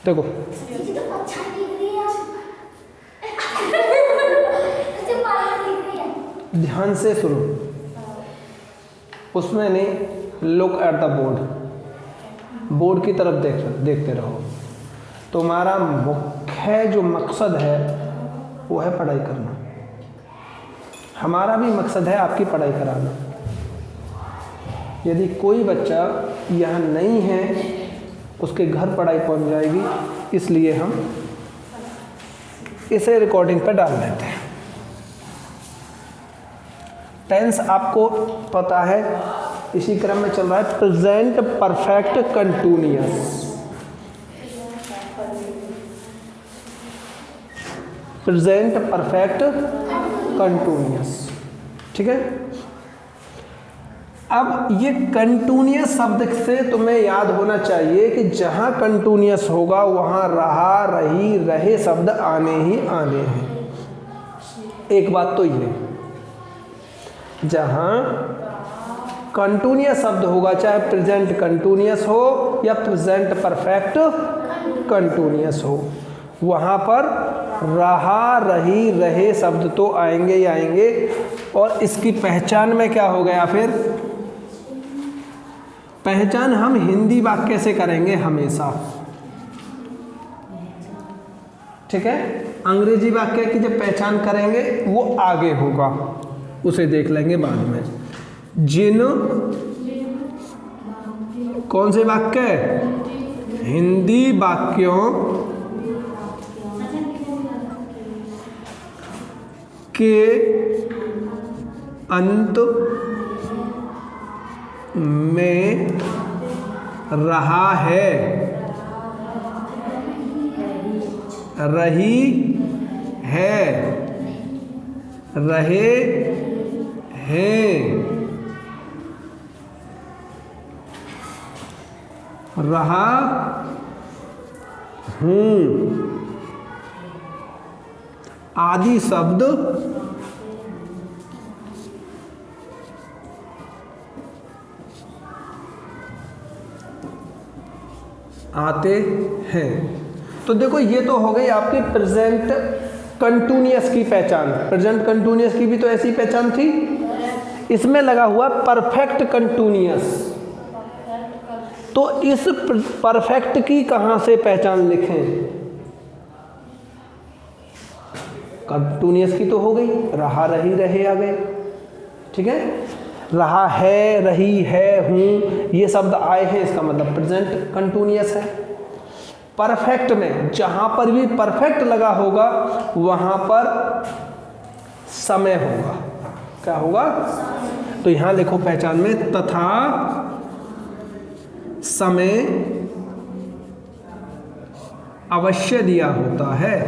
देखो ध्यान से सुनो, उसमें नहीं, look at the board, board की तरफ देखते रहो। तुम्हारा मुख्य जो मकसद है वो है पढ़ाई करना। हमारा भी मकसद है आपकी पढ़ाई कराना। यदि कोई बच्चा यहाँ नहीं है उसके घर पढ़ाई पहुँच जाएगी, इसलिए हम इसे रिकॉर्डिंग पर डाल देते हैं। टेंस आपको पता है, इसी क्रम में चल रहा है present perfect continuous. Present perfect continuous, ठीक है। अब ये कंटिन्यूअस शब्द से तुम्हें याद होना चाहिए कि जहां कंटिन्यूअस होगा वहां रहा, रही, रहे शब्द आने ही आने हैं। एक बात तो ये, जहां कंटिन्यूअस शब्द होगा, चाहे प्रेजेंट कंटिन्यूअस हो या प्रेजेंट परफेक्ट कंटिन्यूअस हो, वहां पर रहा, रही, रहे शब्द तो आएंगे ही आएंगे। और इसकी पहचान में क्या हो गया फिर? पहचान हम हिंदी वाक्य से करेंगे हमेशा, ठीक है। अंग्रेजी वाक्य की जब पहचान करेंगे वो आगे होगा, उसे देख लेंगे बाद में। जिन कौन से वाक्य? हिंदी वाक्यों के अंत में रहा है, रही है, रहे हैं, रहा हूँ आदि शब्द आते हैं। तो देखो ये तो हो गई आपकी प्रेजेंट कंटिन्यूअस की पहचान। प्रेजेंट कंटिन्यूअस की भी तो ऐसी पहचान थी। इसमें लगा हुआ परफेक्ट कंटिन्यूअस। तो इस परफेक्ट की कहाँ से पहचान लिखें? कंटिन्यूअस की तो हो गई, रहा, रही, रहे आ गए, ठीक है। रहा है, रही है, हूँ, ये शब्द आए हैं, इसका मतलब प्रेजेंट कंटिन्यूअस है। परफेक्ट में जहाँ पर भी परफेक्ट लगा होगा वहाँ पर समय होगा। क्या होगा? तो यहाँ लिखो पहचान में, तथा समय अवश्य दिया होता है।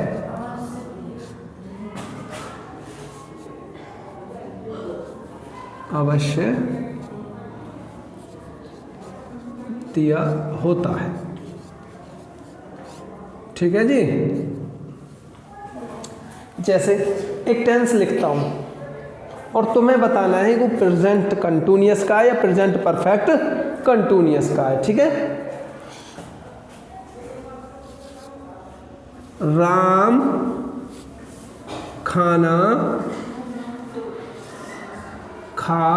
अवश्य दिया होता है, ठीक है जी। जैसे एक टेंस लिखता हूं और तुम्हें बताना है कि प्रेजेंट कंटिन्यूअस का है या प्रेजेंट परफेक्ट कंटिन्यूअस का है, ठीक है। राम खाना खा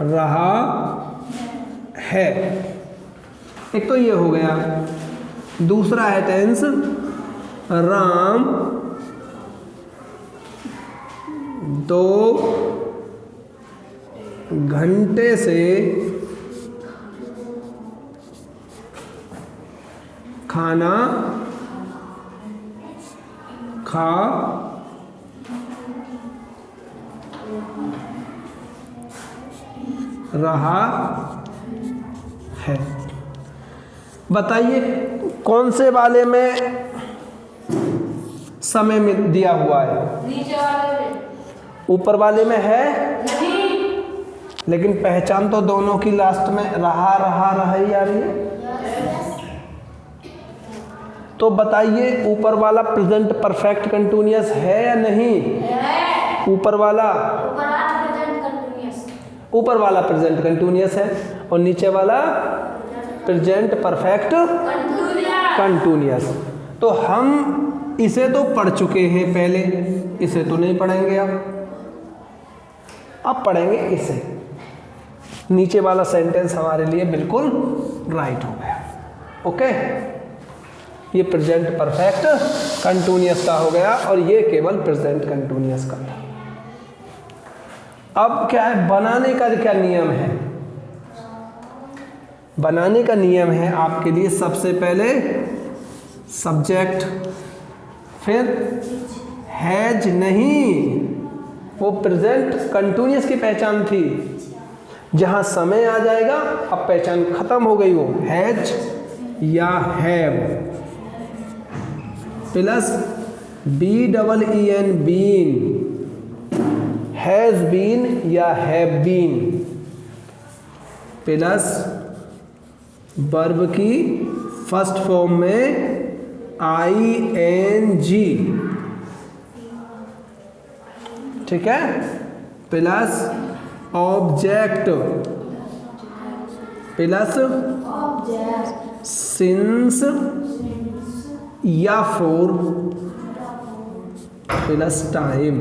रहा है। एक तो ये हो गया। दूसरा है टेंस, राम 2 घंटे से खाना खा रहा है। बताइए कौन से वाले में समय में दिया हुआ है? नीचे वाले में। ऊपर वाले में है नहीं, लेकिन पहचान तो दोनों की लास्ट में रहा रहा रही आ रही है। तो बताइए ऊपर वाला प्रेजेंट परफेक्ट कंटिन्यूअस है या नहीं? है। ऊपर वाला प्रेजेंट कंटिन्यूअस है और नीचे वाला प्रेजेंट परफेक्ट कंटिन्यूअस। तो हम इसे तो पढ़ चुके हैं पहले, इसे तो नहीं पढ़ेंगे अब पढ़ेंगे इसे। नीचे वाला सेंटेंस हमारे लिए बिल्कुल राइट हो गया। ओके, ये प्रेजेंट परफेक्ट कंटिन्यूअस का हो गया और ये केवल प्रेजेंट कंटिन्यूअस का था। अब क्या है, बनाने का क्या नियम है? बनाने का नियम है आपके लिए सबसे पहले सब्जेक्ट, फिर हैज नहीं, वो प्रेजेंट कंटिन्यूअस की पहचान थी। जहां समय आ जाएगा अब पहचान खत्म हो गई, वो हैज या have plus BEEN been, has been या हैव बीन प्लस वर्ब की फर्स्ट फॉर्म में ING, ठीक है, प्लस ऑब्जेक्ट प्लस सिंस या फॉर प्लस टाइम।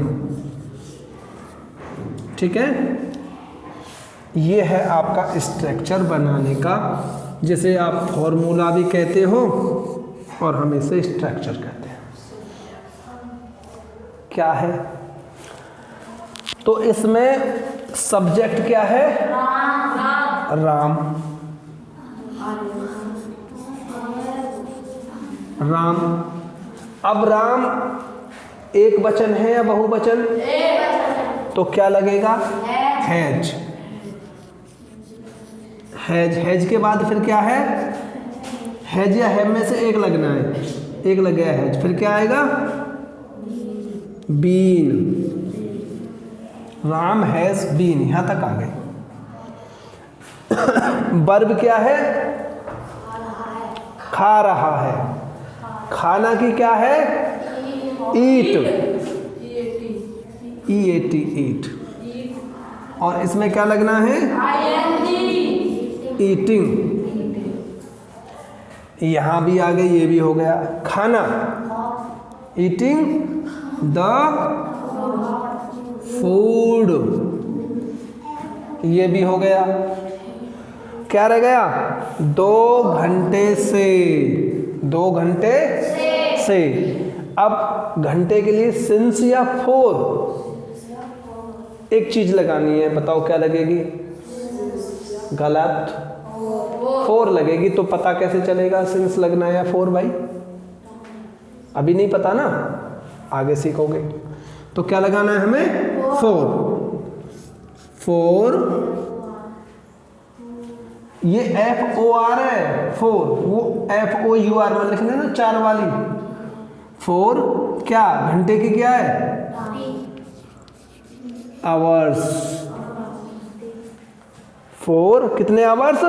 ठीक है, ये है आपका स्ट्रक्चर बनाने का, जिसे आप फॉर्मूला भी कहते हो और हम इसे स्ट्रक्चर कहते हैं। क्या है? तो इसमें सब्जेक्ट क्या है? राम। राम। अब राम एक वचन है या बहुवचन? तो क्या लगेगा? हैज। हैज, हैज के बाद फिर क्या है? हैज या हैव में से एक लगना है, एक लग गया हैज, फिर क्या आएगा? बीन। राम हैज बीन, यहां तक आ गए। वर्ब क्या है? खा रहा है। खाना की क्या है? ईट। EAT, ईट। और इसमें क्या लगना है? ईटिंग। यहां भी आ गई, ये भी हो गया। खाना, ईटिंग द फूड, ये भी हो गया। क्या रह गया? 2 घंटे से, 2 घंटे से। अब घंटे के लिए सिंस या फोर, एक चीज लगानी है, बताओ क्या लगेगी? गलत, फोर लगेगी। तो पता कैसे चलेगा सिंस लगना है या फोर? भाई अभी नहीं पता ना, आगे सीखोगे। तो क्या लगाना है हमें? फोर। फोर, ये FOR है, फोर। वो FOUR में लिखना है ना, 4 वाली। फोर क्या? घंटे की क्या है? आवर्स। फोर कितने आवर्स?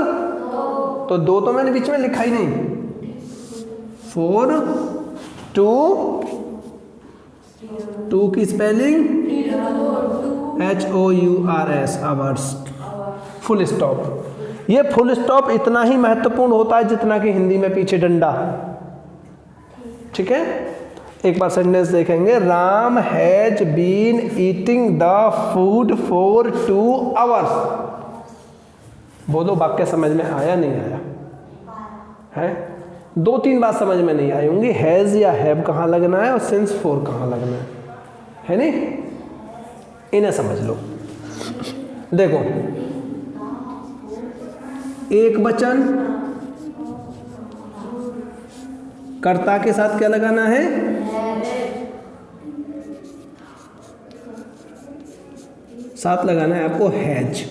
तो 2 तो मैंने बीच में लिखा ही नहीं। 4 2 की spelling HOURS, hours. Full stop. ये फुल स्टॉप इतना ही महत्वपूर्ण होता है जितना कि हिंदी में पीछे डंडा। ठीक है, एक बार सेंटेंस देखेंगे। Ram has been eating the food for 2 hours. बोलो वाक्य समझ में आया नहीं आया? है 2-3 बात समझ में नहीं आई होंगी। हैज या हैव कहाँ लगना है और सिंस फॉर कहाँ लगना है नहीं? इन्हें समझ लो। देखो, एक वचन, कर्ता के साथ क्या लगाना है? साथ लगाना है आपको हैज।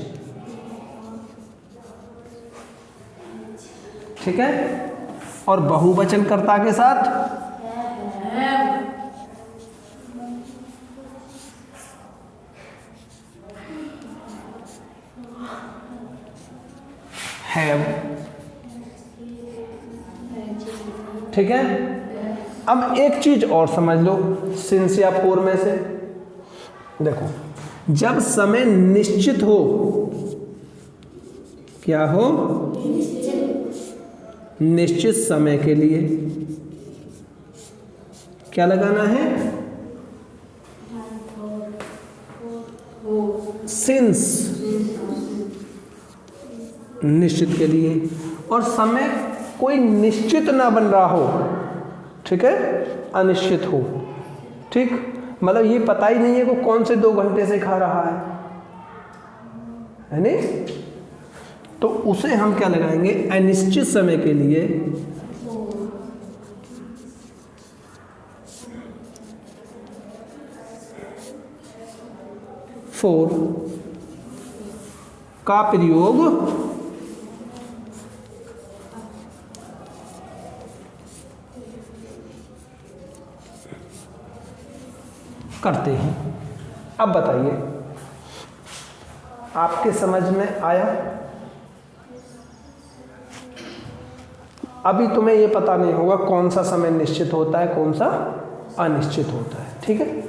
ठीक है, और बहुवचन कर्ता के साथ हैव। ठीक है, अब एक चीज और समझ लो सिंस या फोर में से। देखो, जब समय निश्चित हो, क्या हो? निश्चित समय के लिए। क्या लगाना है? सिंस, निश्चित के लिए। और समय कोई निश्चित ना बन रहा हो, ठीक है, अनिश्चित हो। ठीक, मतलब ये पता ही नहीं है कि कौन से 2 घंटे से खा रहा है नहीं? तो उसे हम क्या लगाएंगे? अनिश्चित समय के लिए 4 का प्रयोग करते हैं। अब बताइए, आपके समझ में आया? अभी तुम्हें ये पता नहीं होगा कौन सा समय निश्चित होता है, कौन सा अनिश्चित होता है। ठीक है,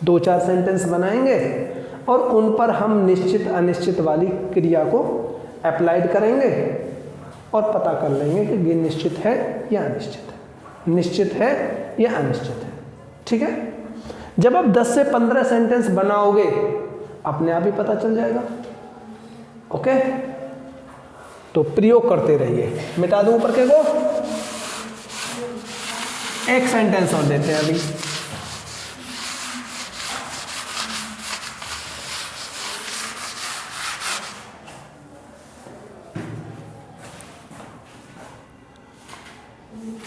2-4 सेंटेंस बनाएंगे और उन पर हम निश्चित अनिश्चित वाली क्रिया को अप्लाइड करेंगे और पता कर लेंगे कि ये निश्चित है या अनिश्चित है, निश्चित है या अनिश्चित है। ठीक है, जब आप 10 से 15 सेंटेंस बनाओगे अपने आप ही पता चल जाएगा। ओके, तो प्रयोग करते रहिए। मिटा दूं ऊपर के को? एक सेंटेंस और देते हैं अभी।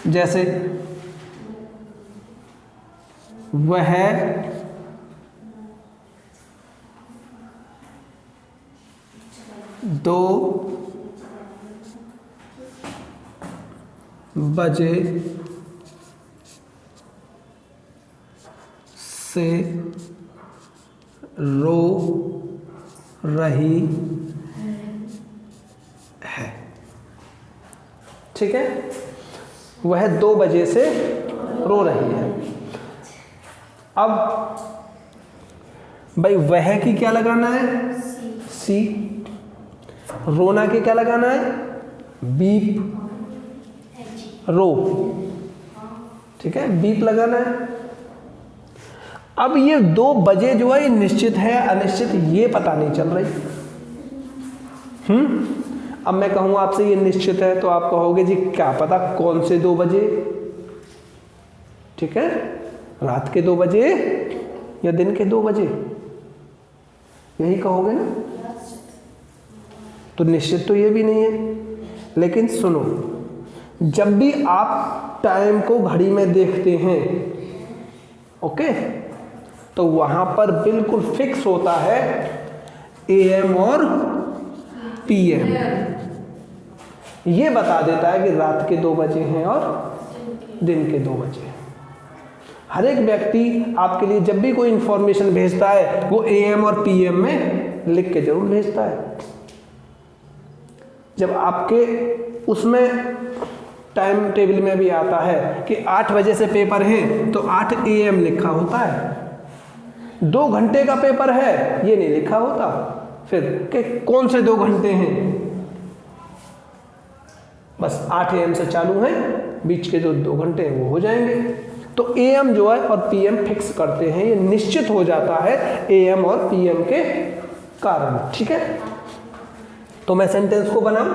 जैसे वह 2 बजे से रो रही है। ठीक है, वह 2 बजे से रो रही है। अब भाई वह की क्या लगाना है? सी। रोना की क्या लगाना है? बीप, रो। ठीक है, बीप लगाना है। अब ये 2 बजे जो है ये निश्चित है अनिश्चित ये पता नहीं चल रही। अब मैं कहूँ आपसे ये निश्चित है तो आप कहोगे जी क्या पता कौन से 2 बजे। ठीक है, रात के 2 बजे या दिन के 2 बजे, यही कहोगे ना। तो निश्चित तो ये भी नहीं है। लेकिन सुनो, जब भी आप टाइम को घड़ी में देखते हैं, ओके, तो वहां पर बिल्कुल फिक्स होता है AM और PM। ये बता देता है कि रात के 2 बजे हैं और दिन के 2 बजे हैं। हर एक व्यक्ति आपके लिए जब भी कोई इंफॉर्मेशन भेजता है वो AM और PM में लिख के जरूर भेजता है। जब आपके उसमें टाइम टेबल में भी आता है कि 8 बजे से पेपर है तो 8 AM लिखा होता है। 2 घंटे का पेपर है ये नहीं लिखा होता। फिर कि कौन से 2 घंटे हैं? बस 8 AM से चालू है, बीच के जो 2 घंटे हैं वो हो जाएंगे। तो AM जो है और PM फिक्स करते हैं, ये निश्चित हो जाता है AM और PM के कारण। ठीक है, तो मैं सेंटेंस को बनाऊं।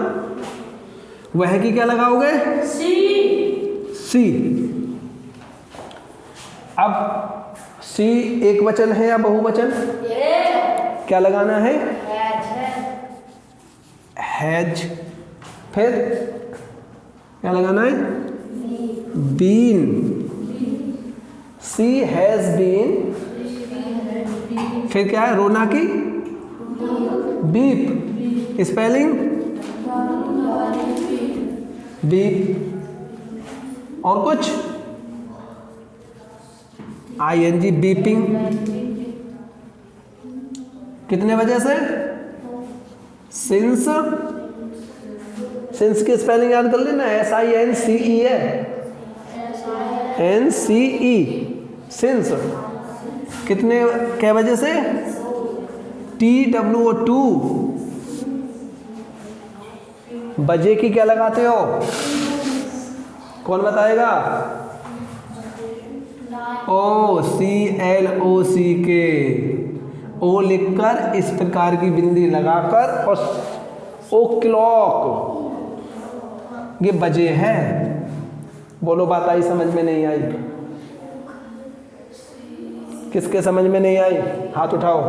वह की क्या लगाओगे? सी। अब सी एक वचन है या बहुवचन? क्या लगाना है? हैज। फिर क्या लगाना है? बीन। She has been. फिर क्या है? रोना की बीप। Spelling beep. और कुछ? ING beeping. कितने वजह से? सिंस। सिंस की स्पेलिंग याद कर लेना, SINCE है, NCE। सिंस कितने क्या वजह से? TWO2। बजे की क्या लगाते हो? कौन बताएगा? OCLOCK। ओ लिखकर इस प्रकार की बिंदी लगाकर और ओ क्लॉक, ये बजे हैं। बोलो बात आई समझ में नहीं आई? किसके समझ में नहीं आई? हाथ उठाओ।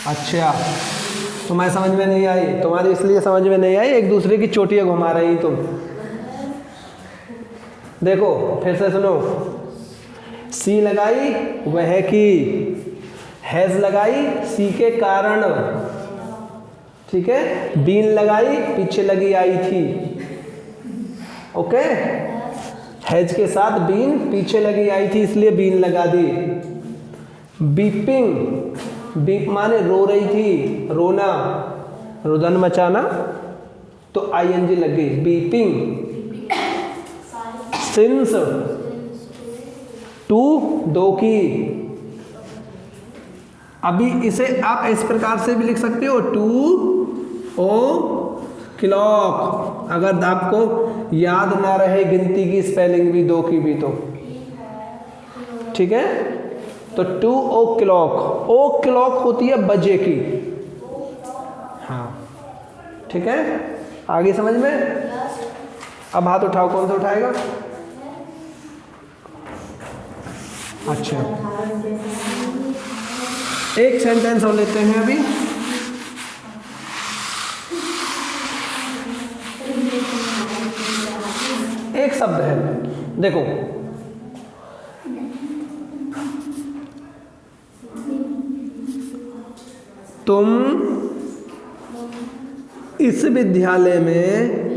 अच्छा, तुम्हें समझ में नहीं आई? तुम्हारी इसलिए समझ में नहीं आई, एक दूसरे की चोटियां घुमा रही तुम। देखो फिर से सुनो, सी लगाई वह की, हैज लगाई सी के कारण, ठीक है, बीन लगाई पीछे लगी आई थी, ओके, हैज के साथ बीन पीछे लगी आई थी इसलिए बीन लगा दी। बीपिंग, बीप माने रो रही थी, रोना, रुदन मचाना, तो आईएनजी लग गई, बीपिंग। सिंस, टू दो की। अभी इसे आप इस प्रकार से भी लिख सकते हो, 2 ओ क्लॉक। अगर आपको याद ना रहे गिनती की स्पेलिंग भी, दो की भी, तो ठीक है। तो 2 ओ क्लॉक, ओ क्लॉक होती है बजे की, हाँ ठीक है। आगे समझ में? अब हाथ उठाओ, कौन सा उठाएगा? अच्छा, एक सेंटेंस और लेते हैं अभी। एक शब्द है, देखो, तुम इस विद्यालय में,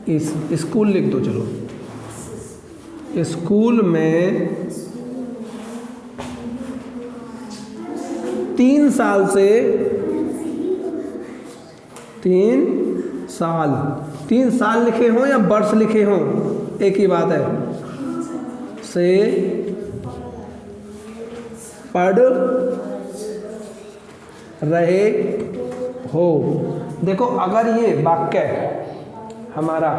इस स्कूल लिख दो, चलो, स्कूल में 3 साल से, 3 साल, 3 साल लिखे हों या वर्ष लिखे हों, एक ही बात है, से पढ़ रहे हो। देखो अगर ये वाक्य हमारा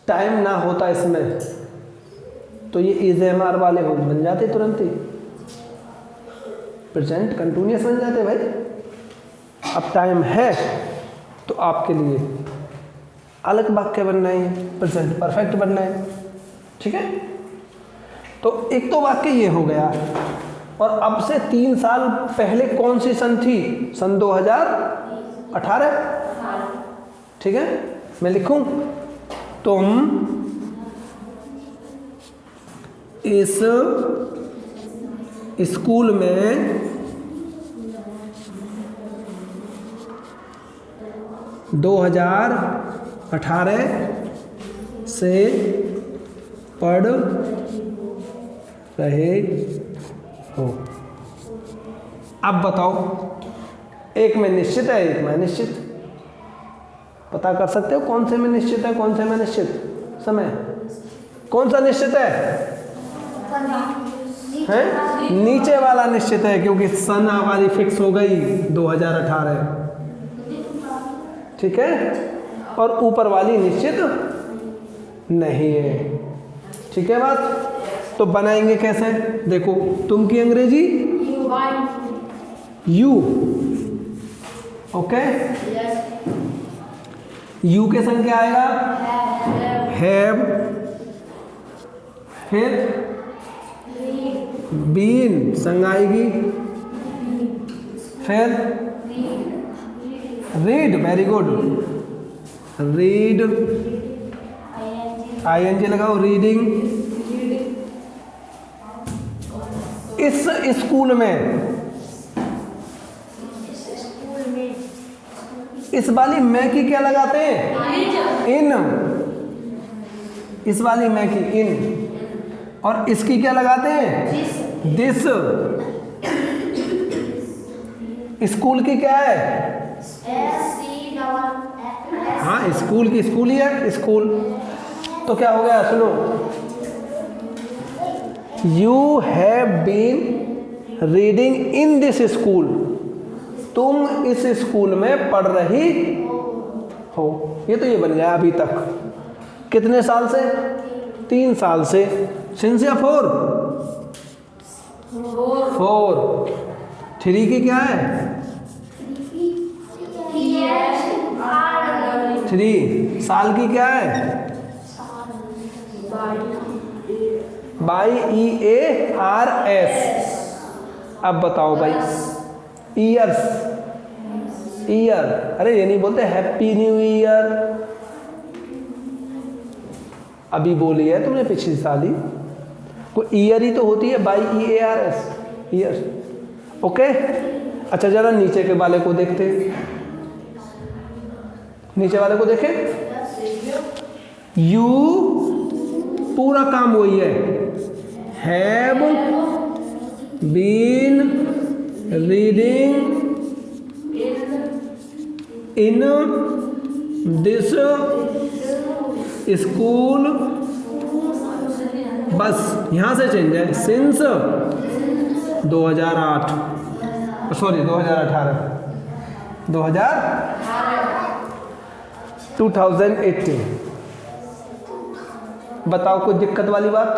टाइम ना होता इसमें, तो ये इज़-एम-आर वाले हो बन जाते तुरंत ही, प्रेजेंट कंटिन्यूअस बन जाते भाई। अब टाइम है तो आपके लिए अलग वाक्य बनना है, प्रेजेंट परफेक्ट बनना है, ठीक है। तो एक तो वाक्य ये हो गया, और अब से 3 साल पहले कौन सी सन थी? सन 2018, ठीक है। मैं लिखूं, तुम इस स्कूल में 2018 से पढ़ रहे हो। अब बताओ, एक में निश्चित है, एक में निश्चित, पता कर सकते हो कौन से में निश्चित है, कौन से में निश्चित? समय कौन सा निश्चित है? हैं? नीचे वाला निश्चित है, क्योंकि सन हमारी फिक्स हो गई 2018, ठीक है, और ऊपर वाली निश्चित नहीं है, ठीक है बात। तो बनाएंगे कैसे? देखो, तुम की अंग्रेजी यू, ओके, यू के संग क्या आएगा? हैव, फिर बीन संग आएगी, फिर read, very good, read, I N G लगाओ, रीडिंग। इस स्कूल में, इस वाली मैं की क्या लगाते हैं? इन, इस वाली मैं की इन, और इसकी क्या लगाते हैं? दिस। स्कूल की क्या है? हाँ, स्कूल की स्कूल ही है, स्कूल। तो क्या हो गया, सुनो, you have been reading in this school, तुम इस स्कूल में पढ़ रही हो। ये तो ये बन गया अभी तक। कितने साल से? 3 साल से। सिंस या 4? 4। 3 की क्या है? 3 साल की क्या है? YEARS। अब बताओ भाई, ईयर्स, ईयर, अरे ये नहीं बोलते हैप्पी न्यू ईयर? अभी बोली है तुमने पिछली साल ही, कोई ईयर ही तो होती है, YEARS, ईयर। ओके, अच्छा जरा नीचे के वाले को देखते, नीचे वाले को देखें। यू पूरा काम वही है, have been reading in this school, बस यहां से चेंज है, सिंस 2008, सॉरी 2018। बताओ कोई दिक्कत वाली बात?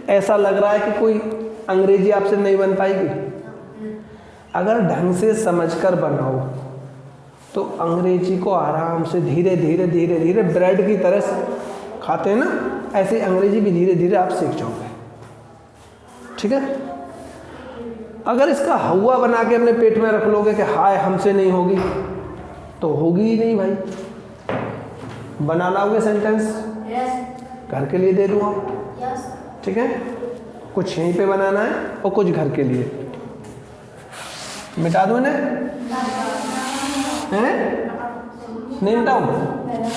ऐसा लग रहा है कि कोई अंग्रेजी आपसे नहीं बन पाएगी? अगर ढंग से समझकर बनाओ तो अंग्रेजी को आराम से धीरे धीरे धीरे धीरे ब्रेड की तरह खाते हैं ना, ऐसे अंग्रेजी भी धीरे धीरे आप सीख जाओगे। ठीक है, अगर इसका हवा बना के अपने पेट में रख लोगे कि हाय हमसे नहीं होगी, तो होगी ही नहीं भाई। बना लाओगे सेंटेंस? घर के लिए दे दूँ? ठीक है, कुछ यहीं पे बनाना है और कुछ घर के लिए। मिटा दूँ इन्हें? हैं? नहीं मिटाऊँ?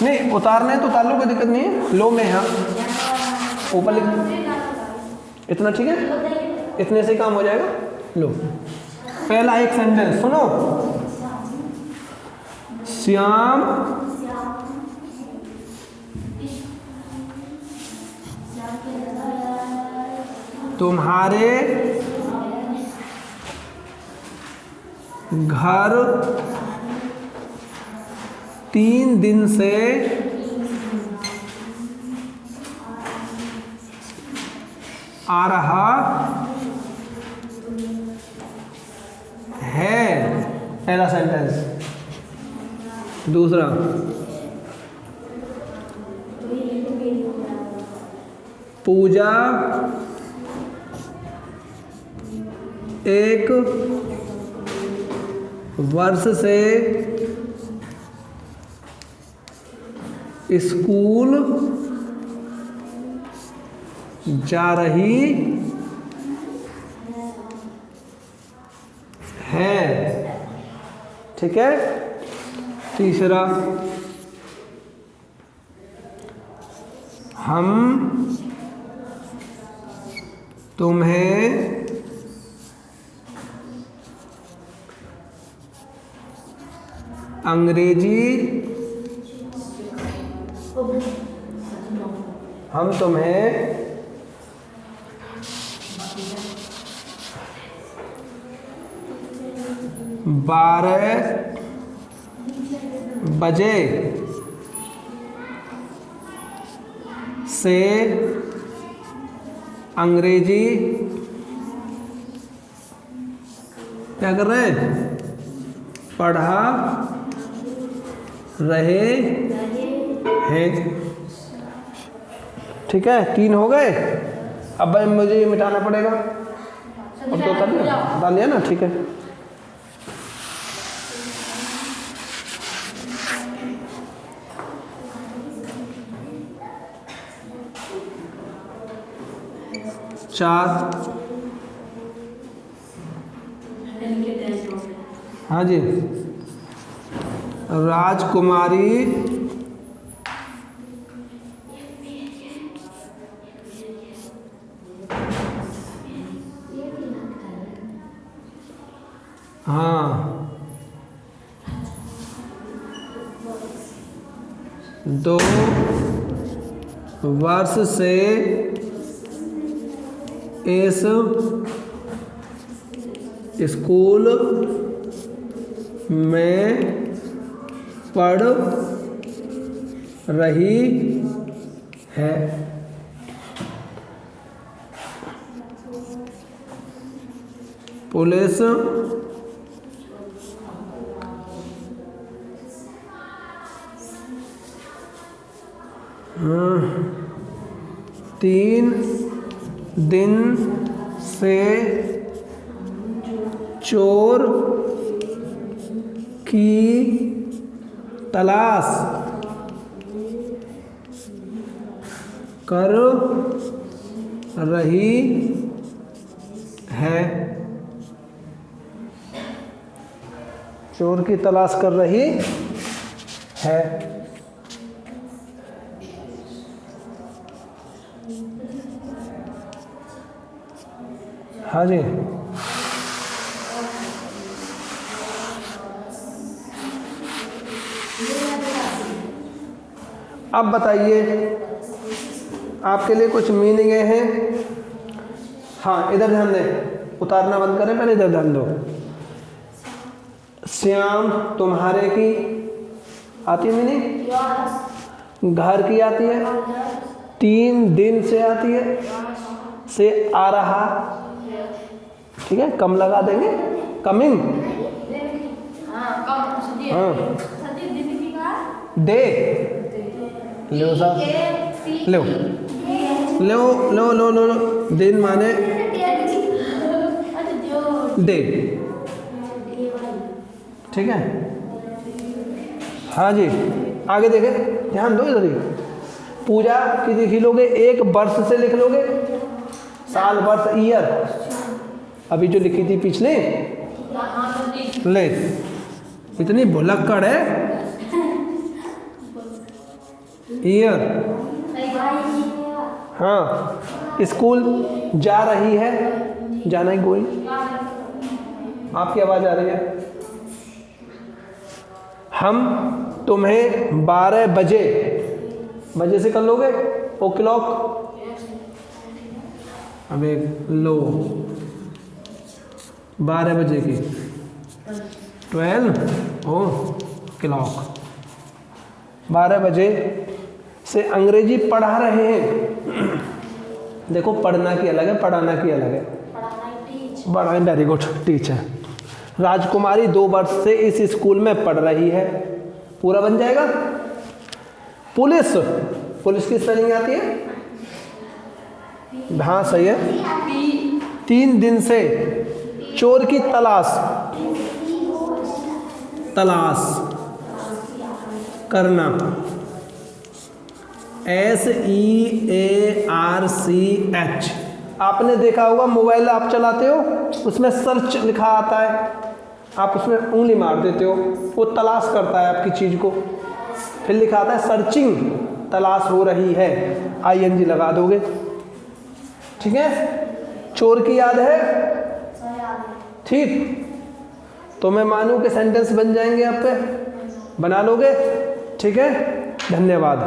नहीं, उतारना है तो उतार लो, कोई दिक्कत नहीं है। लो मैं यहाँ ऊपर लिख, इतना ठीक है, इतने से काम हो जाएगा। लो पहला एक सेंटेंस सुनो। श्याम तुम्हारे घर 3 दिन से आ रहा है, पहला सेंटेंस। दूसरा, पूजा 1 वर्ष से स्कूल जा रही है। ठीक है, तीसरा, हम तुम्हें अंग्रेजी, हम तुम्हें 12 बजे से अंग्रेजी क्या कर रहे हैं? पढ़ा रहे हैं। ठीक है, 3 हो गए। अब मुझे ये मिटाना पड़ेगा। अब तो कर लिया, डाल लिया ना? ठीक है, चार। हाँ जी, राजकुमारी हाँ 2 वर्ष से इस स्कूल में पढ़ रही है। पुलिस 3 दिन से चोर की तलाश कर रही है। चोर की तलाश कर रही है। हाँ जी, अब बताइए, आपके लिए कुछ मीनिंग हैं। हाँ, इधर ध्यान दें, उतारना बंद करें, पहले इधर ध्यान दो। श्याम तुम्हारे की आती है मीनिंग, घर की आती है, 3 दिन से आती है, से आ रहा, ठीक है, कम लगा देंगे, कमिंग। हाँ, डे, लो साहब, लो लो लो लो लो लो, दिन माने डे, ठीक है। हाँ जी, आगे देखें, ध्यान दो इधर ही। पूजा की लिख लोगे, एक वर्ष से लिख लोगे, साल, वर्ष, ईयर। अभी जो लिखी थी पिछले, ले, इतनी भुलक्कड़ है। ईयर, हाँ। स्कूल जा रही है, जाना ही गोइंग। आपकी आवाज आ रही है। हम तुम्हें 12 बजे, बजे से कर लोगे, ओ क्लॉक, अब एक लो 12 बजे की, 12 ओ क्लॉक, 12 बजे से अंग्रेजी पढ़ा रहे हैं। देखो, पढ़ना की अलग है, पढ़ाना की अलग है। पढ़ाना, वेरी गुड, टीच है। राजकुमारी 2 वर्ष से इस स्कूल में पढ़ रही है, पूरा बन जाएगा। पुलिस, पुलिस की स्पेलिंग आती है, हाँ सही है। 3 दिन से चोर की तलाश, तलाश करना, SEARCH। आपने देखा होगा, मोबाइल आप चलाते हो, उसमें सर्च लिखा आता है, आप उसमें उंगली मार देते हो, वो तलाश करता है आपकी चीज़ को, फिर लिखा आता है सर्चिंग, तलाश हो रही है, ING लगा दोगे, ठीक है। चोर की याद है, ठीक, तो मैं मानूं कि सेंटेंस बन जाएंगे, आप पे बना लोगे, ठीक है। धन्यवाद।